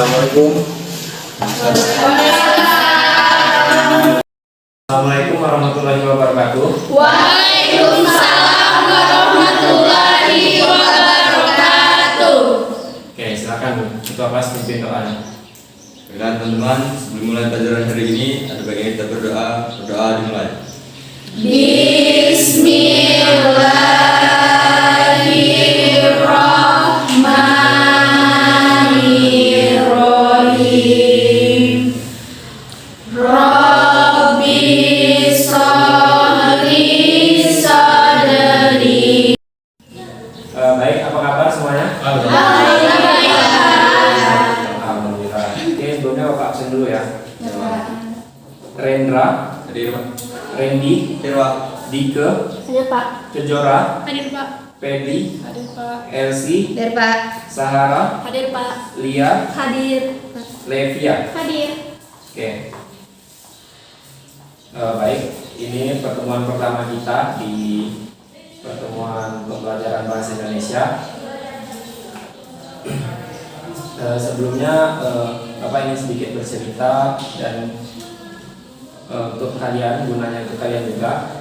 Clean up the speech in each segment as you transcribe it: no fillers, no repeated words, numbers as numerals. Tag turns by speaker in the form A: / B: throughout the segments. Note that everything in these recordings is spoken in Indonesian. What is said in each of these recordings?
A: Assalamualaikum. Assalamualaikum warahmatullahi wabarakatuh.
B: Waalaikumsalam warahmatullahi wabarakatuh.
A: Oke, silakan Ketua Kelas pimpin doanya.
C: Baiklah teman-teman, sebelum mulai pelajaran hari ini, ada baiknya kita berdoa. Berdoa dimulai.
B: Bismillahirrahmanirrahim. Rabbi sholli sadri.
A: Baik, apa kabar semuanya? Alhamdulillah. Oke, sebelumnya Bapak absen dulu ya. Rendra,
C: Hadir Pak.
A: Randy,
C: Hadir Pak.
A: Dike,
B: Hadir Pak.
A: Kejora,
B: Hadir Pak.
A: Pedi,
B: Hadir Pak.
A: Elsie,
B: Hadir Pak.
A: Sahara,
B: Hadir Pak.
A: Lia,
B: Hadir.
A: Levia.
B: Hadir.
A: Oke. Baik, ini pertemuan pertama kita di pertemuan pembelajaran bahasa Indonesia. Sebelumnya Bapak ingin sedikit bercerita dan untuk kalian, gunanya untuk kalian juga.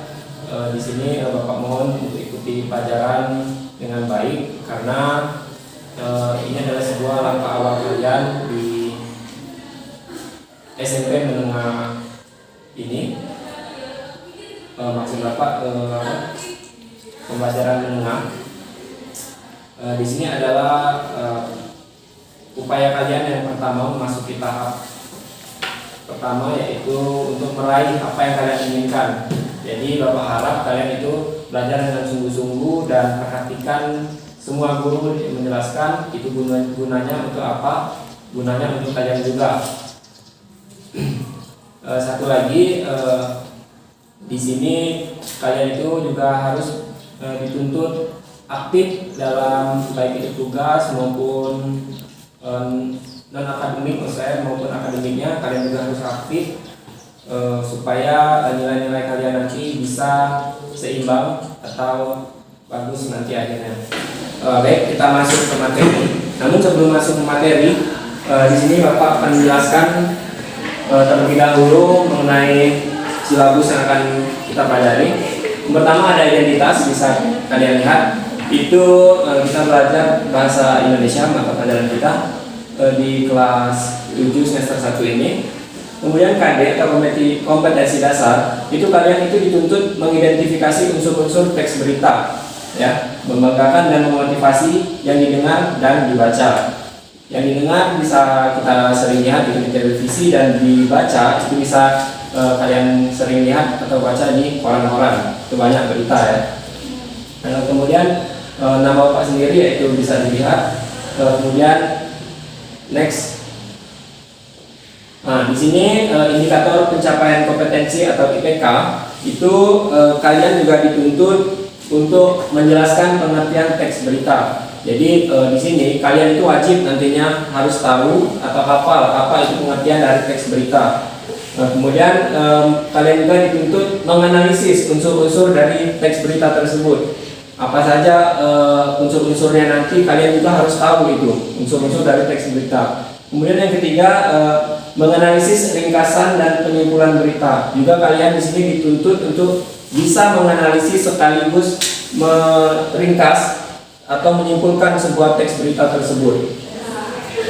A: Di sini Bapak mohon untuk ikuti pelajaran dengan baik karena ini adalah sebuah langkah awal kalian di SMP menengah ini. Maksud Bapak pembelajaran menengah. Di sini adalah upaya kalian yang pertama memasuki tahap pertama, yaitu untuk meraih apa yang kalian inginkan. Jadi Bapak harap kalian itu belajar dengan sungguh-sungguh dan perhatikan semua guru menjelaskan itu gunanya untuk apa, gunanya untuk kalian juga. Satu lagi, di sini kalian itu juga harus dituntut aktif dalam baik itu tugas maupun non akademik, maupun akademiknya kalian juga harus aktif supaya nilai-nilai kalian nanti bisa seimbang atau bagus nanti akhirnya. Baik, kita masuk ke materi. Namun sebelum masuk ke materi, di sini Bapak akan menjelaskan terlebih dahulu mengenai silabus yang akan kita pelajari. Yang pertama ada identitas, bisa kalian lihat. Itu kita belajar bahasa Indonesia, mata pelajaran kita di kelas 7 semester 1 ini. Kemudian KD atau kompetensi dasar, itu kalian itu dituntut mengidentifikasi unsur-unsur teks berita, ya, membanggakan dan memotivasi yang didengar dan dibaca. Yang didengar bisa kita sering lihat di televisi, dan dibaca itu bisa kalian sering lihat atau baca di koran-koran. Itu banyak berita ya. Kemudian nama Bapak sendiri yaitu bisa dilihat. Kemudian next. Nah, di sini indikator pencapaian kompetensi atau IPK itu kalian juga dituntut untuk menjelaskan pengertian teks berita. Jadi di sini kalian itu wajib nantinya harus tahu atau hafal apa itu pengertian dari teks berita. Kemudian kalian juga dituntut menganalisis unsur-unsur dari teks berita tersebut. Apa saja unsur-unsurnya nanti kalian juga harus tahu itu unsur-unsur dari teks berita. Kemudian yang ketiga, menganalisis ringkasan dan penyimpulan berita. Juga kalian di sini dituntut untuk bisa menganalisis sekaligus meringkas atau menyimpulkan sebuah teks berita tersebut.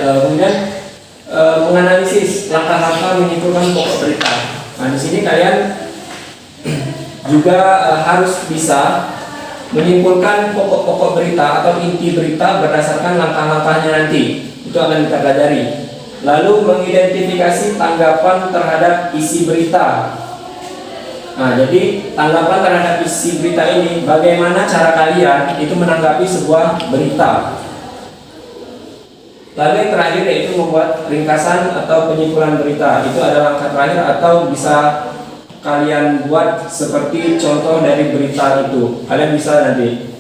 A: Kemudian menganalisis langkah-langkah menyimpulkan pokok berita. Nah, di sini kalian juga harus bisa menyimpulkan pokok-pokok berita atau inti berita berdasarkan langkah-langkahnya nanti. Itu akan kita pelajari. Lalu mengidentifikasi tanggapan terhadap isi berita. Nah, jadi tanggapan terhadap isi berita ini, bagaimana cara kalian itu menanggapi sebuah berita. Lalu yang terakhir yaitu membuat ringkasan atau penyimpulan berita. Itu adalah langkah terakhir atau bisa kalian buat seperti contoh dari berita itu. Kalian bisa nanti.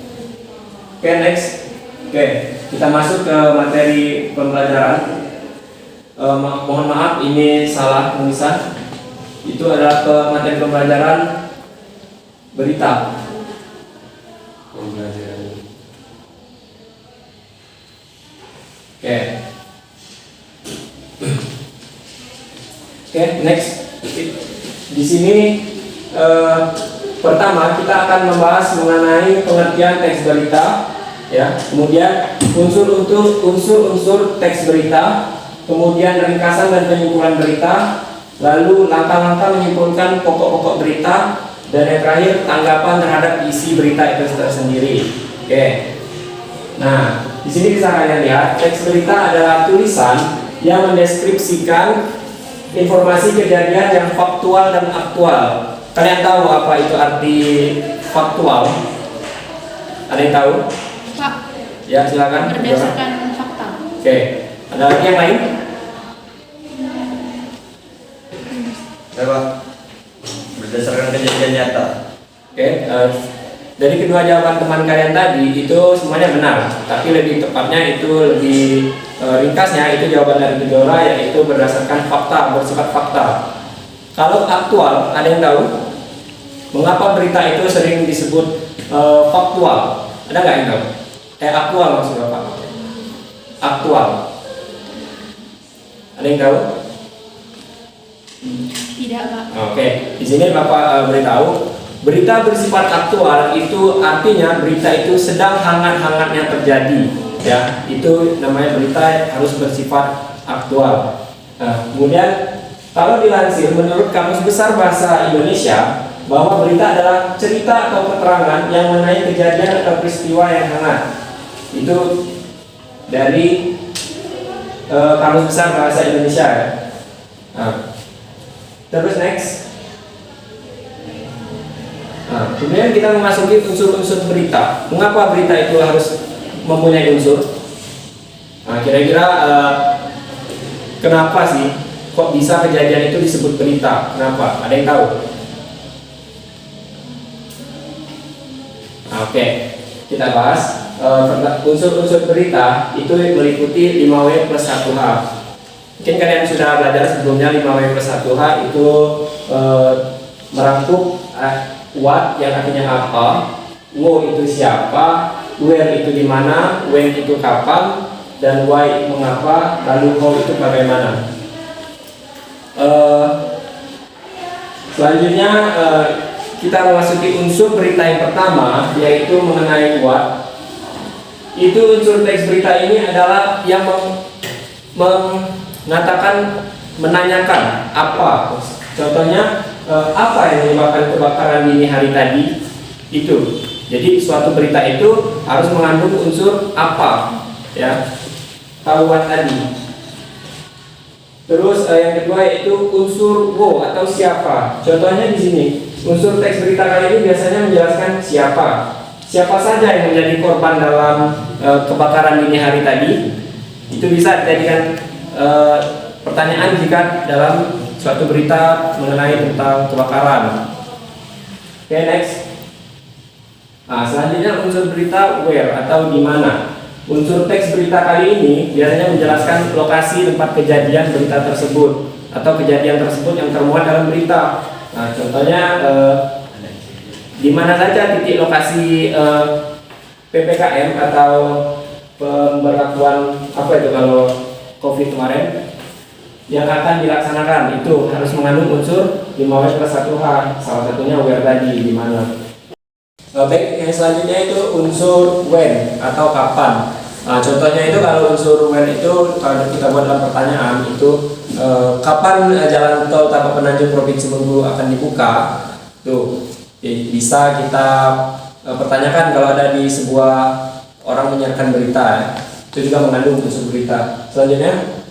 A: Oke, next. Oke, kita masuk ke materi pembelajaran. Mohon maaf, ini salah tulisan. Itu adalah materi pembelajaran berita. Oke. Oke, next. Di sini pertama kita akan membahas mengenai pengertian teks berita, ya. Kemudian unsur-unsur teks berita, kemudian ringkasan dan penyimpulan berita, lalu langkah-langkah menyimpulkan pokok-pokok berita, dan yang terakhir tanggapan terhadap isi berita itu tersendiri. Oke. Nah, di sini bisa kalian lihat teks berita adalah tulisan yang mendeskripsikan informasi kejadian yang faktual dan aktual. Kalian tahu apa itu arti faktual? Ada yang tahu?
B: Pak,
A: Ya, silakan.
B: berdasarkan fakta.
A: Oke. Ada lagi yang lain?
C: Apa? Berdasarkan kejadian nyata.
A: Oke. Dari kedua jawaban teman kalian tadi itu semuanya benar, tapi lebih tepatnya itu lebih ringkasnya itu jawaban dari Gedora, yaitu berdasarkan fakta, bersifat fakta. Kalau aktual, ada yang tahu mengapa berita itu sering disebut faktual? Ada nggak yang tahu? Aktual maksudnya apa? Aktual. Ada yang tahu?
B: Tidak, Pak.
A: Oke, di sini Bapak beritahu berita bersifat aktual itu artinya berita itu sedang hangat-hangatnya terjadi, ya. Itu namanya berita harus bersifat aktual. Nah, kemudian kalau dilansir menurut Kamus Besar Bahasa Indonesia bahwa berita adalah cerita atau keterangan yang mengenai kejadian atau peristiwa yang hangat. Itu dari Kamus Besar Bahasa Indonesia, ya. Nah, terus next. Nah, kemudian kita memasuki unsur-unsur berita. Mengapa berita itu harus mempunyai unsur? Nah, kira-kira kenapa sih kok bisa kejadian itu disebut berita? Kenapa? Ada yang tahu? Nah, oke, kita bahas unsur-unsur berita itu meliputi 5W plus 1H. Mungkin kalian sudah belajar sebelumnya 5W plus 1H itu merangkup what yang artinya apa, wo itu siapa, where itu di mana, when itu kapan, dan why mengapa, lalu how itu bagaimana. Selanjutnya kita memasuki unsur berita yang pertama, yaitu mengenai what. Itu unsur teks berita ini adalah yang mengatakan, menanyakan apa. Contohnya apa yang menyebabkan kebakaran dini hari tadi itu. Jadi suatu berita itu harus mengandung unsur apa, ya, tahuan tadi. Terus yang kedua yaitu unsur wo atau siapa. Contohnya di sini unsur teks berita kali ini biasanya menjelaskan siapa saja yang menjadi korban dalam kebakaran dini hari tadi. Itu bisa dijadikan pertanyaan jika dalam suatu berita mengenai tentang kebakaran. Oke, next. Nah, selanjutnya unsur berita where atau di mana. Unsur teks berita kali ini biasanya menjelaskan lokasi tempat kejadian berita tersebut atau kejadian tersebut yang termuat dalam berita. Nah, contohnya di mana saja titik lokasi PPKM atau pemberlakuan apa itu kalau COVID kemarin yang akan dilaksanakan, itu harus mengandung unsur 5W plus 1H. Salah satunya where tadi, di mana. Baik, yang selanjutnya itu unsur when atau kapan. Nah, contohnya itu kalau unsur when itu kalau kita buat dalam pertanyaan itu kapan jalan tol Tapak Penanjung Provinsi Bengkulu akan dibuka. Tuh bisa kita pertanyakan kalau ada di sebuah orang menyiarkan berita, ya. Itu juga mengandung unsur berita. Selanjutnya,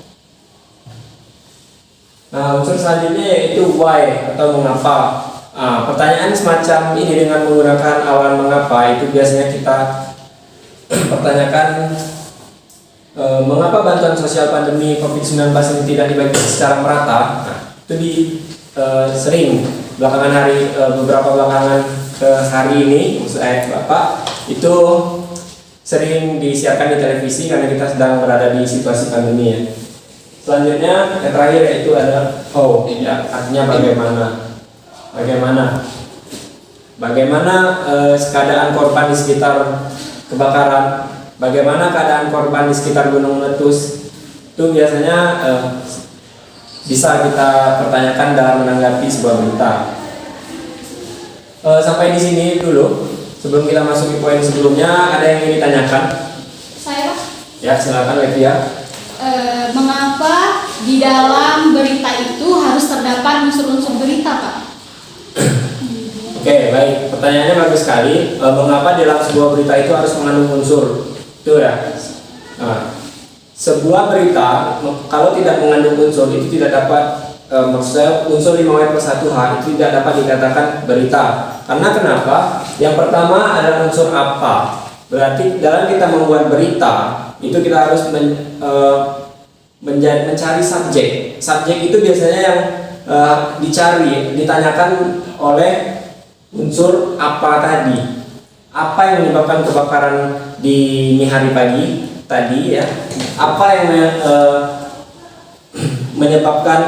A: nah, unsur selanjutnya yaitu why atau mengapa. Pertanyaan semacam ini dengan menggunakan awan mengapa itu biasanya kita pertanyakan mengapa bantuan sosial pandemi COVID-19 ini tidak dibagi secara merata. Nah, itu sering belakangan hari, beberapa belakangan ke hari ini Bapak itu sering disiarkan di televisi karena kita sedang berada di situasi pandemi, ya. Selanjutnya yang terakhir yaitu ada how, ya, artinya bagaimana keadaan korban di sekitar kebakaran, bagaimana keadaan korban di sekitar gunung meletus. Itu biasanya bisa kita pertanyakan dalam menanggapi sebuah berita. Sampai di sini dulu. Sebelum kita masuk ke poin sebelumnya, ada yang ingin ditanyakan?
B: Saya, Pak.
A: Ya, silakan Levia.
B: Mengapa di dalam berita itu harus terdapat unsur-unsur berita, Pak?
A: Oke, baik. Pertanyaannya bagus sekali. Mengapa dalam sebuah berita itu harus mengandung unsur? Itu ya. Nah, sebuah berita kalau tidak mengandung unsur itu tidak dapat, maksudnya unsur 5W+1H itu tidak dapat dikatakan berita. Karena kenapa? Yang pertama adalah unsur apa. Berarti dalam kita membuat berita itu kita harus mencari subjek. Subjek itu biasanya yang ditanyakan oleh unsur apa tadi. Apa yang menyebabkan kebakaran di hari pagi tadi ya? Apa yang menyebabkan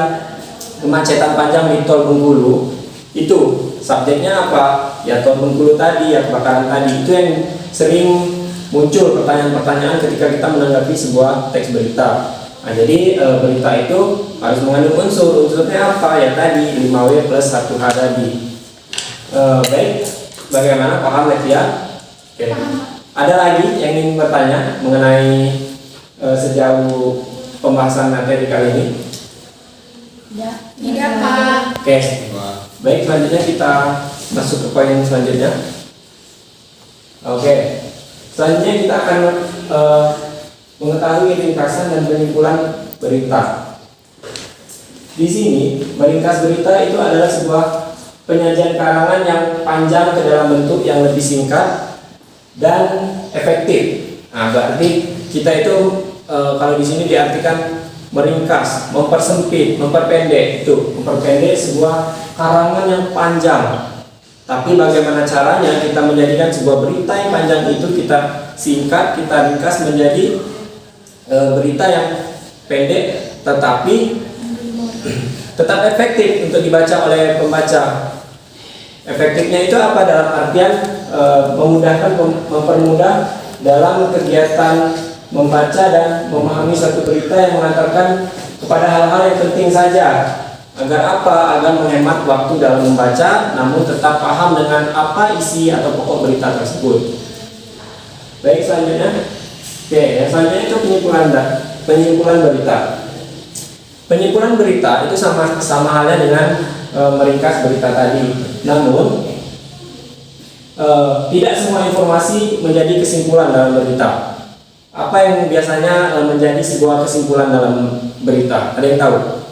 A: kemacetan panjang di Tol Bengkulu? Itu subjeknya apa? Ya Tol Bengkulu tadi, ya kebakaran tadi. Itu yang sering muncul pertanyaan-pertanyaan ketika kita menanggapi sebuah teks berita. Nah, jadi berita itu harus mengandung unsur. Unsurnya apa? Ya tadi 5W+1H tadi. Baik, bagaimana? Paham Levia? Oke. Ada lagi yang ingin bertanya mengenai sejauh pembahasan materi kali ini?
B: Tidak, Pak.
A: Oke. Baik, selanjutnya kita masuk ke poin selanjutnya. Oke. Selanjutnya kita akan mengetahui ringkasan dan penyimpulan berita. Di sini, meringkas berita itu adalah sebuah penyajian karangan yang panjang ke dalam bentuk yang lebih singkat dan efektif. Nah, berarti kita itu kalau di sini diartikan meringkas, mempersempit, memperpendek. Itu memperpendek sebuah karangan yang panjang. Tapi bagaimana caranya kita menjadikan sebuah berita yang panjang itu kita singkat, kita ringkas menjadi berita yang pendek tetapi tetap efektif untuk dibaca oleh pembaca. Efektifnya itu apa? Dalam artian mempermudah dalam kegiatan membaca dan memahami suatu berita yang mengantarkan kepada hal-hal yang penting saja. Agar apa? Agar menghemat waktu dalam membaca, namun tetap paham dengan apa isi atau pokok berita tersebut. Baik, selanjutnya. Oke, yang selanjutnya itu penyimpulan berita. Penyimpulan berita itu sama halnya dengan meringkas berita tadi. Namun tidak semua informasi menjadi kesimpulan dalam berita. Apa yang biasanya menjadi sebuah kesimpulan dalam berita? Ada yang tahu?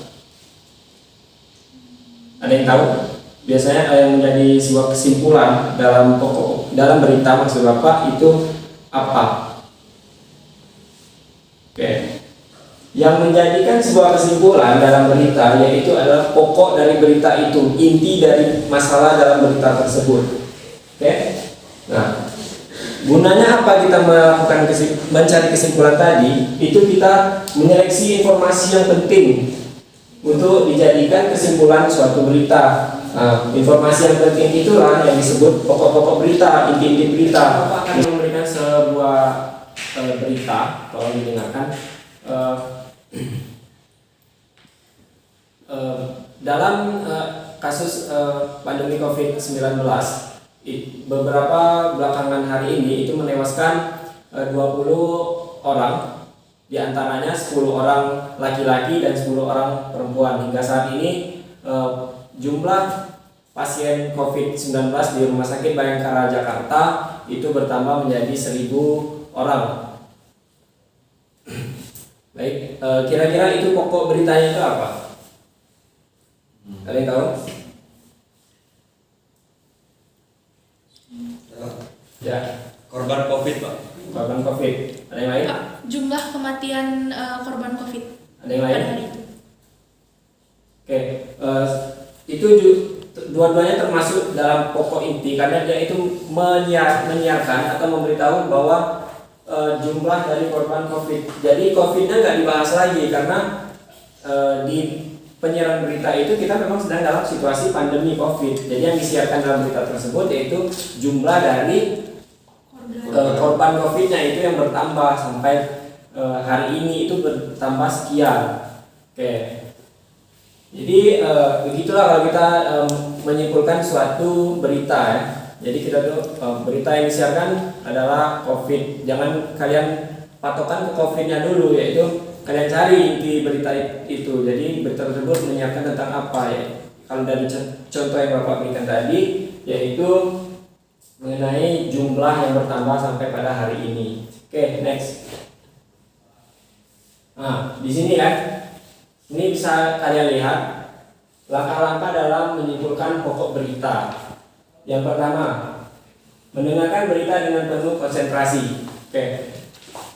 A: Ada yang tahu? Biasanya yang menjadi sebuah kesimpulan dalam berita maksud Bapak itu apa? Oke. Yang menjadikan sebuah kesimpulan dalam berita yaitu adalah pokok dari berita itu, inti dari masalah dalam berita tersebut. Oke. Nah, gunanya apa kita melakukan mencari kesimpulan tadi? Itu kita menyeleksi informasi yang penting untuk dijadikan kesimpulan suatu berita. Nah, informasi yang penting itulah yang disebut pokok-pokok berita, inti-inti berita. Bapak akan memberikan sebuah berita, tolong didengarkan. Dalam kasus pandemi COVID-19, beberapa belakangan hari ini itu menewaskan 20 orang, diantaranya 10 orang laki-laki dan 10 orang perempuan. Hingga saat ini jumlah pasien COVID-19 di Rumah Sakit Bayangkara Jakarta itu bertambah menjadi 1.000 orang. Baik, kira-kira itu pokok beritanya itu apa? Ada yang tahu? Ya.
C: Korban COVID, Pak.
A: Korban COVID. Ada yang lain?
D: Pak, jumlah kematian korban COVID
A: Ada yang lain?
D: pada hari itu.
A: Oke, itu dua-duanya termasuk dalam pokok inti karena dia itu menyiarkan atau memberitahu bahwa jumlah dari korban COVID. Jadi COVID-nya nggak dibahas lagi karena di penyiaran berita itu kita memang sedang dalam situasi pandemi COVID. Jadi yang disiarkan dalam berita tersebut yaitu jumlah dari korban COVID-nya itu yang bertambah sampai hari ini itu bertambah sekian. Oke. Jadi begitulah kalau kita menyimpulkan suatu berita ya. Jadi kita tuh berita yang disiarkan adalah COVID. Jangan kalian patokan ke COVID-nya dulu, yaitu kalian cari inti berita itu. Jadi berita tersebut menyiarkan tentang apa ya? Kalau dari contoh yang Bapak berikan tadi, yaitu mengenai jumlah yang bertambah sampai pada hari ini. Oke, next. Nah, di sini kan, ini bisa kalian lihat langkah-langkah dalam menyimpulkan pokok berita. Yang pertama, mendengarkan berita dengan penuh konsentrasi. Oke,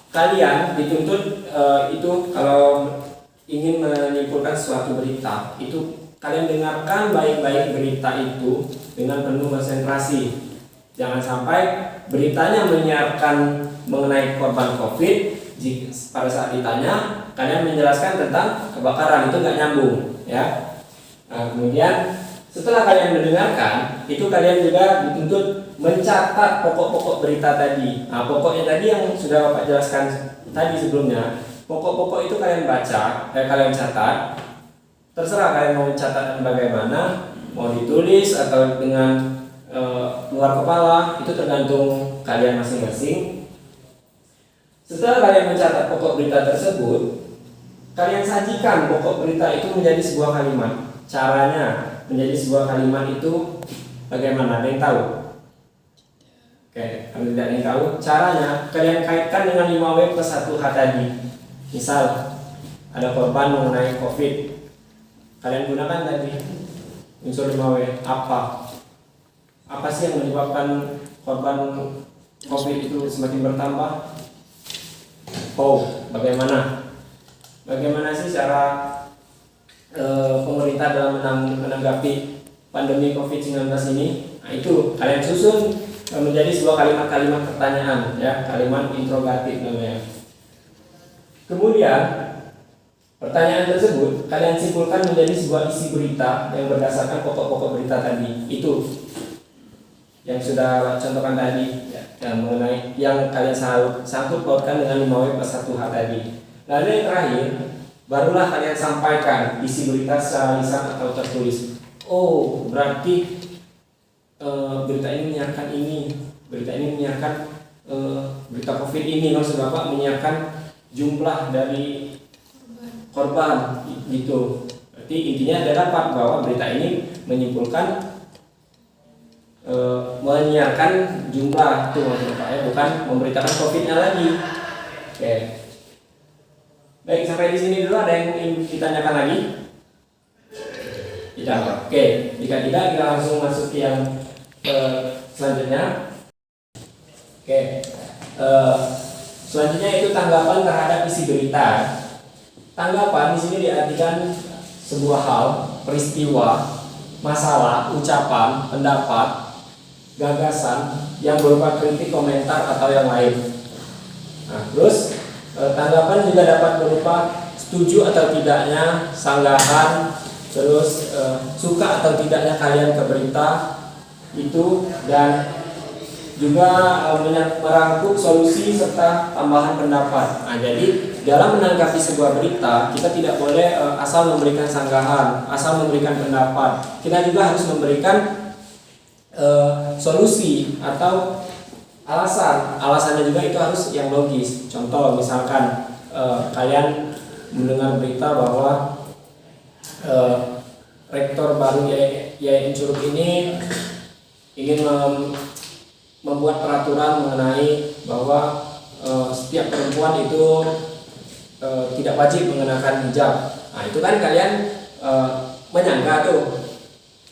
A: kalian dituntut itu kalau ingin menyimpulkan suatu berita, itu kalian dengarkan baik-baik berita itu dengan penuh konsentrasi. Jangan sampai beritanya menyiarkan mengenai korban COVID, pada saat ditanya kalian menjelaskan tentang kebakaran, itu nggak nyambung ya. Nah, kemudian setelah kalian mendengarkan, itu kalian juga dituntut mencatat pokok-pokok berita tadi. Nah, pokoknya tadi yang sudah Bapak jelaskan tadi sebelumnya, pokok-pokok itu kalian baca, kalian catat. Terserah kalian mau catat bagaimana, mau ditulis atau dengan luar kepala, itu tergantung kalian masing-masing. Setelah kalian mencatat pokok berita tersebut, kalian sajikan pokok berita itu menjadi sebuah kalimat. Caranya menjadi sebuah kalimat itu bagaimana? Ada yang tahu? Oke, kalau tidak ada yang tahu, caranya kalian kaitkan dengan 5W plus 1H tadi. Misal ada korban mengenai COVID, kalian gunakan tadi unsur 5W. Apa sih yang menyebabkan korban COVID itu semakin bertambah? Bagaimana? Bagaimana sih cara pemerintah dalam menanggapi pandemi COVID-19 ini? Nah, itu kalian susun menjadi sebuah kalimat-kalimat pertanyaan ya, kalimat interrogatif namanya. Kemudian pertanyaan tersebut kalian simpulkan menjadi sebuah isi berita yang berdasarkan pokok-pokok berita tadi. Itu yang sudah contohkan tadi ya, yang mengenai yang kalian sangkut pautkan dengan 5W plus 1H tadi. Lalu yang terakhir, barulah kalian sampaikan isi berita secara lisan atau tertulis. Oh, berarti berita ini menyiarkan ini, berita ini menyiarkan berita COVID ini, maksud Bapak menyiarkan jumlah dari korban gitu. Berarti intinya adalah Pak bahwa berita ini menyimpulkan menyiarkan jumlah itu maksud Bapak ya, bukan memberitakan COVID-nya lagi. Oke. Baik, sampai di sini dulu. Ada yang ingin ditanyakan lagi? Tidak. Oke, jika tidak kita langsung masuk ke yang selanjutnya. Oke. Selanjutnya itu tanggapan terhadap isi berita. Tanggapan di sini diartikan sebuah hal, peristiwa, masalah, ucapan, pendapat, gagasan yang berupa kritik, komentar atau yang lain. Nah, terus tanggapan juga dapat berupa setuju atau tidaknya, sanggahan, terus suka atau tidaknya kalian ke berita itu, dan juga merangkum solusi serta tambahan pendapat. Nah, jadi dalam menanggapi sebuah berita kita tidak boleh asal memberikan sanggahan, asal memberikan pendapat. Kita juga harus memberikan solusi atau alasan. Alasannya juga itu harus yang logis. Contoh misalkan kalian mendengar berita bahwa rektor baru YIN Curug ini ingin membuat peraturan mengenai bahwa setiap perempuan itu tidak wajib mengenakan hijab. Nah, itu kan kalian menyangka tuh.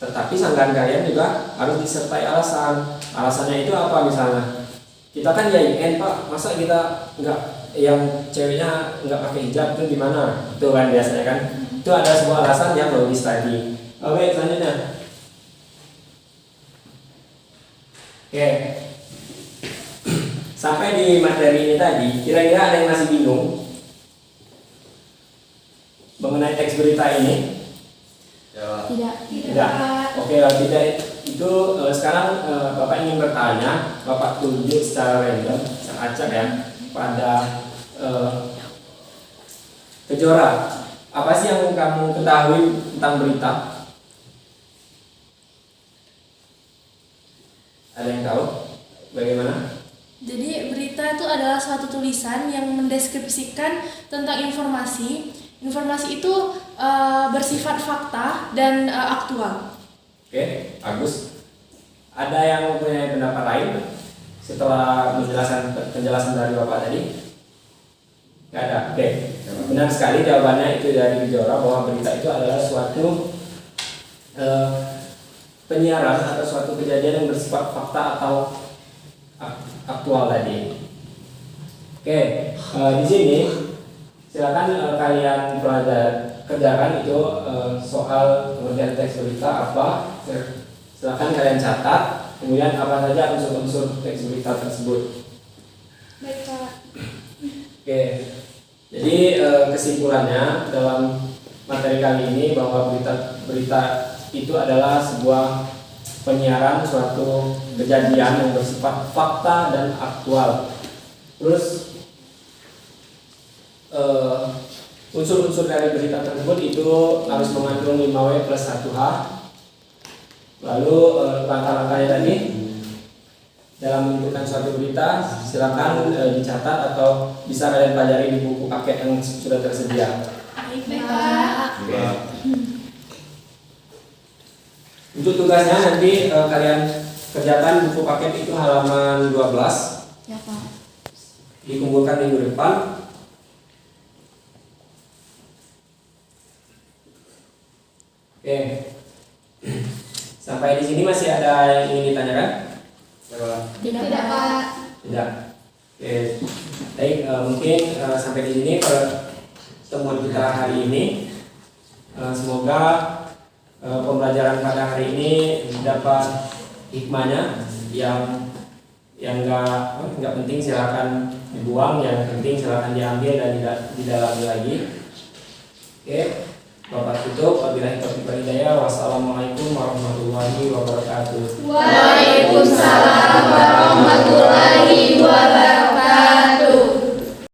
A: Tetapi sanggahan kalian juga harus disertai alasan. Alasannya itu apa misalnya? Kita kan YIN Pak, masa kita nggak, yang ceweknya nggak pakai hijab itu gimana? Itu kan biasanya kan. Itu ada sebuah alasan yang logis tadi. Oke, selanjutnya. Oke. Sampai di materi ini tadi, kira-kira ada yang masih bingung mengenai teks berita ini?
D: Tidak.
A: Tidak. Oke, kalau tidak itu sekarang Bapak ingin bertanya, Bapak tunjuk secara random, secara acak ya, pada Kejora. Apa sih yang kamu ketahui tentang berita? Ada yang tahu? Bagaimana?
E: Jadi berita itu adalah suatu tulisan yang mendeskripsikan tentang informasi. Informasi itu bersifat fakta dan aktual.
A: Oke, bagus. Ada yang mempunyai pendapat lain setelah penjelasan dari Bapak tadi? Nggak ada. Oke, benar sekali jawabannya itu dari Bijora bahwa berita itu adalah suatu penyiaran atau suatu kejadian yang bersifat fakta atau aktual tadi. Oke, di sini silakan kalian kerjakan itu soal pengertian teks berita apa. Silakan kalian catat, kemudian apa saja unsur-unsur teks berita tersebut.
E: Baik, Pak.
A: Oke, jadi kesimpulannya dalam materi kali ini bahwa berita itu adalah sebuah penyiaran suatu kejadian yang bersifat fakta dan aktual. Terus unsur-unsur dari berita tersebut itu harus mengandung 5W plus 1H. Lalu langkah-langkahnya tadi dalam menentukan suatu berita silakan dicatat atau bisa kalian pelajari di buku paket yang sudah tersedia.
E: Baik, Pak.
A: Untuk tugasnya nanti kalian kerjakan buku paket itu halaman 12.
B: Ya, Pak.
A: Dikumpulkan minggu depan. Oke. Sampai di sini masih ada yang ingin ditanyakan?
B: Tidak, Pak.
A: Tidak. Oke. Baik, mungkin sampai di sini pertemuan kita hari ini. Semoga pembelajaran pada hari ini dapat hikmahnya. Yang nggak penting silakan dibuang, yang penting silakan diambil dan didalami lagi. Oke. Bapak tutup, wabillahi taufiq wal hidayah. Wassalamualaikum warahmatullahi wabarakatuh.
B: Waalaikumsalam warahmatullahi